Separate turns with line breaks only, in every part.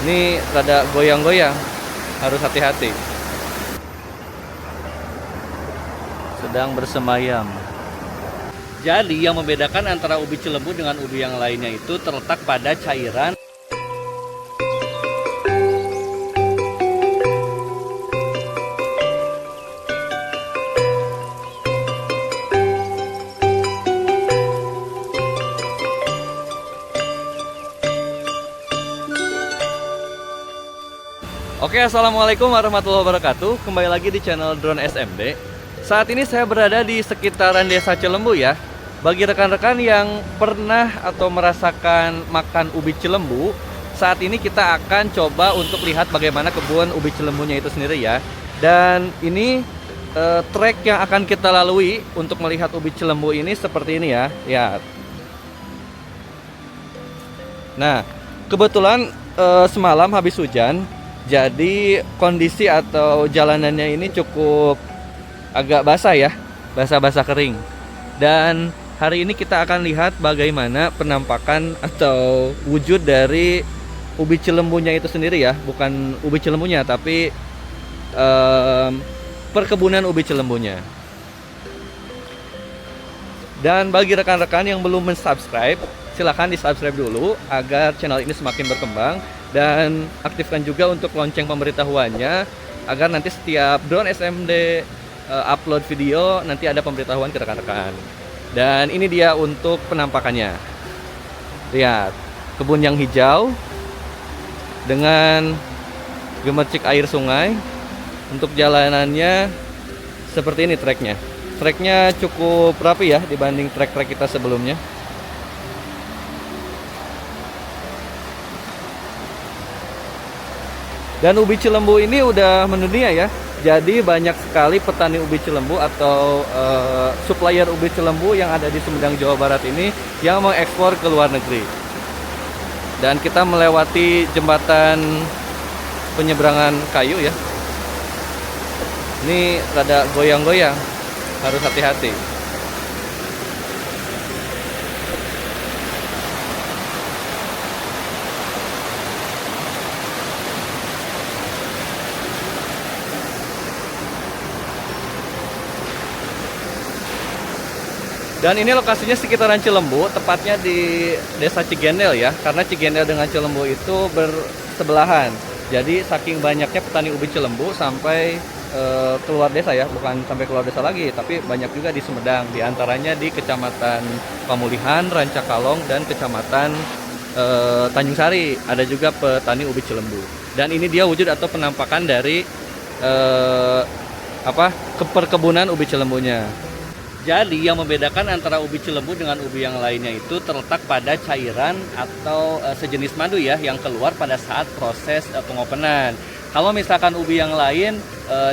Ini rada goyang-goyang, harus hati-hati. Sedang bersemayam. Jadi yang membedakan antara ubi Cilembu dengan ubi yang lainnya itu terletak pada cairan. Oke, assalamualaikum warahmatullahi wabarakatuh. Kembali lagi di channel Drone SMD. Saat ini saya berada di sekitaran desa Cilembu ya. Bagi rekan-rekan yang pernah atau merasakan makan ubi Cilembu, saat ini kita akan coba untuk lihat bagaimana kebun ubi Cilembunya itu sendiri ya. Dan ini trek yang akan kita lalui untuk melihat ubi Cilembu ini seperti ini ya. Ya. Nah, kebetulan semalam habis hujan. Jadi kondisi atau jalanannya ini cukup agak basah ya, basah-basah kering. Dan hari ini kita akan lihat bagaimana penampakan atau wujud dari ubi Cilembunya itu sendiri ya. Bukan ubi Cilembunya, tapi perkebunan ubi Cilembunya. Dan bagi rekan-rekan yang belum mensubscribe, silahkan di-subscribe dulu agar channel ini semakin berkembang. Dan aktifkan juga untuk lonceng pemberitahuannya agar nanti setiap Drone SMD upload video nanti ada pemberitahuan ke rekan-rekan. Dan ini dia untuk penampakannya. Lihat, kebun yang hijau dengan gemercik air sungai. Untuk jalanannya seperti ini treknya. Treknya cukup rapi ya dibanding trek-trek kita sebelumnya. Dan ubi Cilembu ini udah mendunia ya. Jadi banyak sekali petani ubi Cilembu atau supplier ubi Cilembu yang ada di Sumedang, Jawa Barat ini yang mengekspor ke luar negeri. Dan kita melewati jembatan penyeberangan kayu ya. Ini rada goyang-goyang, harus hati-hati. Dan ini lokasinya sekitaran Cilembu, tepatnya di desa Cigendel ya. Karena Cigendel dengan Cilembu itu bersebelahan. Jadi saking banyaknya petani ubi Cilembu sampai keluar desa ya. Bukan sampai keluar desa lagi, tapi banyak juga di Sumedang. Di antaranya di Kecamatan Pamulihan, Rancakalong, dan Kecamatan Tanjung Sari. Ada juga petani ubi Cilembu. Dan ini dia wujud atau penampakan dari perkebunan ubi Cilembunya. Jadi yang membedakan antara ubi Cilembu dengan ubi yang lainnya itu terletak pada cairan atau sejenis madu ya yang keluar pada saat proses pengopenan. Kalau misalkan ubi yang lain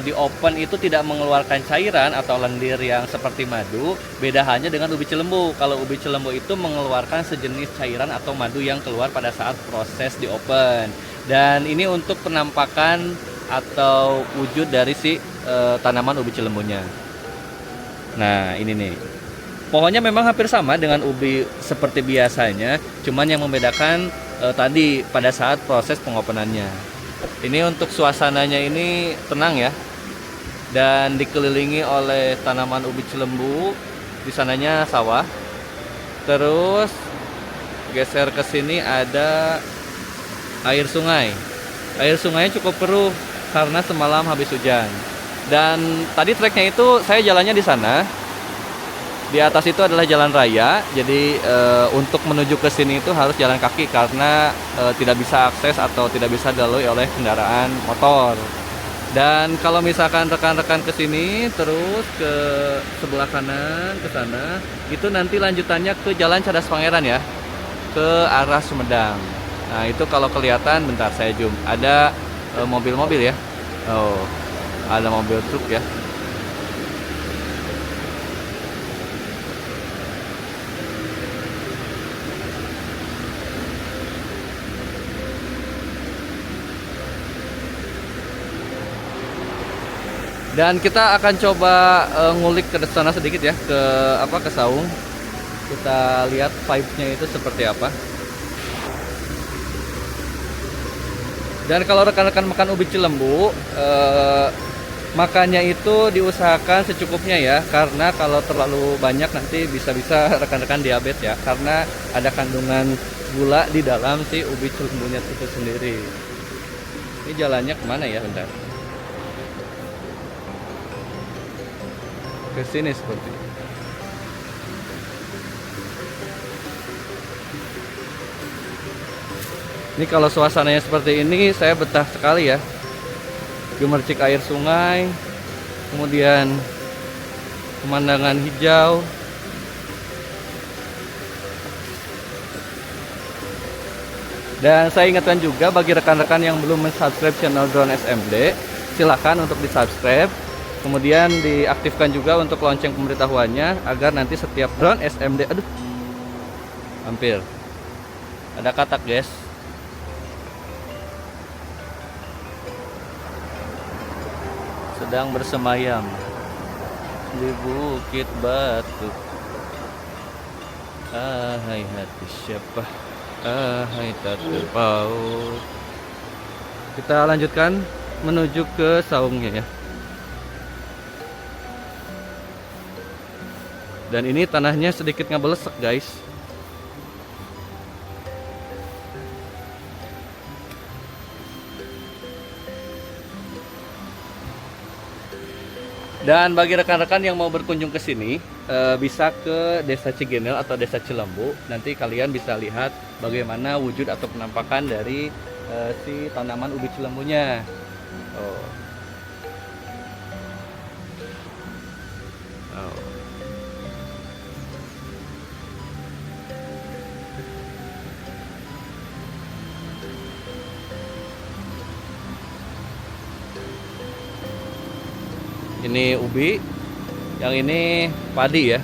di open itu tidak mengeluarkan cairan atau lendir yang seperti madu, beda halnya dengan ubi Cilembu. Kalau ubi Cilembu itu mengeluarkan sejenis cairan atau madu yang keluar pada saat proses di open. Dan ini untuk penampakan atau wujud dari si tanaman ubi Cilembunya. Nah ini nih, pohonnya memang hampir sama dengan ubi seperti biasanya, cuman yang membedakan tadi pada saat proses pengopenannya. Ini untuk suasananya ini tenang ya, dan dikelilingi oleh tanaman ubi Cilembu. Di sananya sawah. Terus geser ke sini ada air sungai. Air sungainya cukup keruh karena semalam habis hujan. Dan tadi treknya itu saya jalannya di sana. Di atas itu adalah jalan raya. Jadi untuk menuju ke sini itu harus jalan kaki karena tidak bisa akses atau tidak bisa dilalui oleh kendaraan motor. Dan kalau misalkan rekan-rekan ke sini terus ke sebelah kanan ke sana, itu nanti lanjutannya ke Jalan Cadas Pangeran ya, ke arah Sumedang. Nah, itu kalau kelihatan bentar saya zoom. Ada mobil-mobil ya. Oh. Ada mobil truk ya. Dan kita akan coba ngulik ke sana sedikit ya, ke saung. Kita lihat vibe-nya itu seperti apa. Dan kalau rekan-rekan makan ubi cilembu, makannya itu diusahakan secukupnya ya, karena kalau terlalu banyak nanti bisa-bisa rekan-rekan diabetes ya, karena ada kandungan gula di dalam si ubi cilembunya itu sendiri. Ini jalannya kemana ya, bentar? Ke sini seperti ini. Ini kalau suasananya seperti ini saya betah sekali ya. Gemercik air sungai, kemudian pemandangan hijau. Dan saya ingatkan juga bagi rekan-rekan yang belum subscribe channel Drone SMD, silakan untuk di subscribe. Kemudian diaktifkan juga untuk lonceng pemberitahuannya agar nanti setiap Drone SMD, aduh, hampir ada katak guys. Sedang bersemayam di bukit batu. Ahai hati siapa, ahai tak terpaut. Kita lanjutkan menuju ke saungnya ya. Dan ini tanahnya sedikit ngebelesek guys. Dan bagi rekan-rekan yang mau berkunjung ke sini, bisa ke Desa Cigenil atau Desa Cilembu. Nanti kalian bisa lihat bagaimana wujud atau penampakan dari si tanaman ubi cilembunya. Oh. Oh. Ini ubi, yang ini padi ya.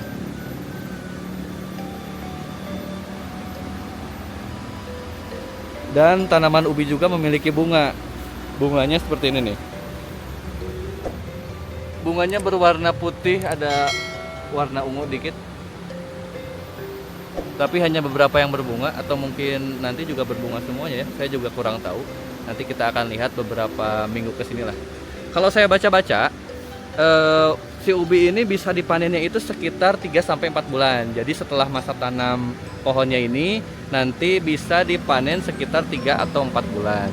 Dan tanaman ubi juga memiliki bunga. Bunganya seperti ini nih. Bunganya berwarna putih, ada warna ungu dikit. Tapi hanya beberapa yang berbunga, atau mungkin nanti juga berbunga semuanya ya. Saya juga kurang tahu. Nanti kita akan lihat beberapa minggu kesini lah. Kalau saya baca-baca, si ubi ini bisa dipanennya itu sekitar 3-4 bulan. Jadi setelah masa tanam pohonnya ini nanti bisa dipanen sekitar 3 atau 4 bulan.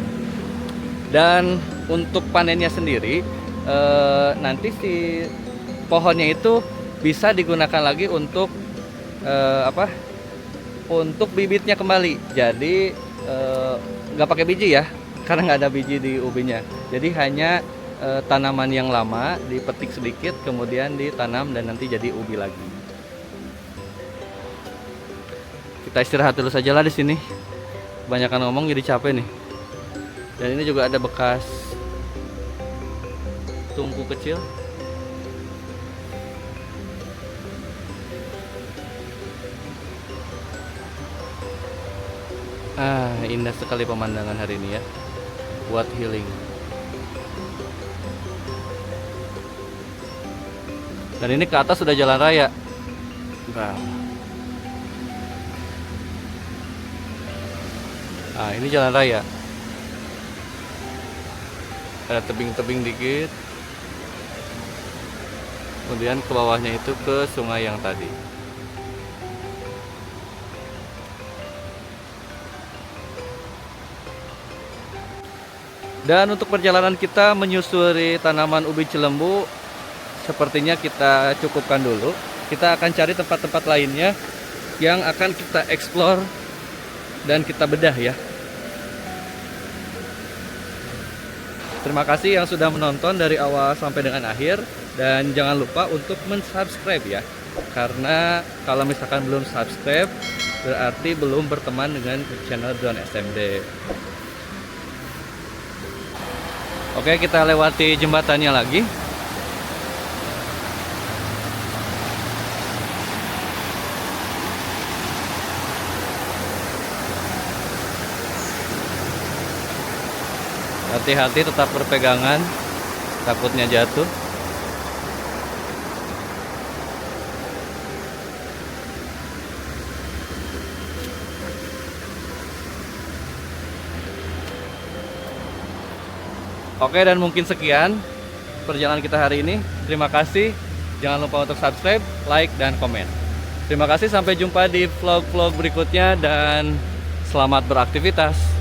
Dan untuk panennya sendiri nanti si pohonnya itu bisa digunakan lagi untuk untuk bibitnya kembali. Jadi nggak pakai biji ya, karena nggak ada biji di ubinya. Jadi hanya tanaman yang lama dipetik sedikit, kemudian ditanam dan nanti jadi ubi lagi. Kita istirahat dulu saja lah di sini. Kebanyakan ngomong jadi capek nih. Dan ini juga ada bekas tungku kecil. Indah sekali pemandangan hari ini ya. Buat healing. Dan ini ke atas sudah jalan raya. Nah, ini jalan raya. Ada tebing-tebing dikit. Kemudian ke bawahnya itu ke sungai yang tadi. Dan untuk perjalanan kita menyusuri tanaman ubi cilembu, sepertinya kita cukupkan dulu. Kita akan cari tempat-tempat lainnya yang akan kita explore dan kita bedah ya. Terima kasih yang sudah menonton dari awal sampai dengan akhir. Dan jangan lupa untuk mensubscribe ya. Karena kalau misalkan belum subscribe, berarti belum berteman dengan channel Drone SMD. Oke, kita lewati jembatannya lagi. Hati-hati, tetap berpegangan, takutnya jatuh. Oke, dan mungkin sekian perjalanan kita hari ini. Terima kasih. Jangan lupa untuk subscribe, like, dan komen. Terima kasih, sampai jumpa di vlog-vlog berikutnya dan selamat beraktivitas.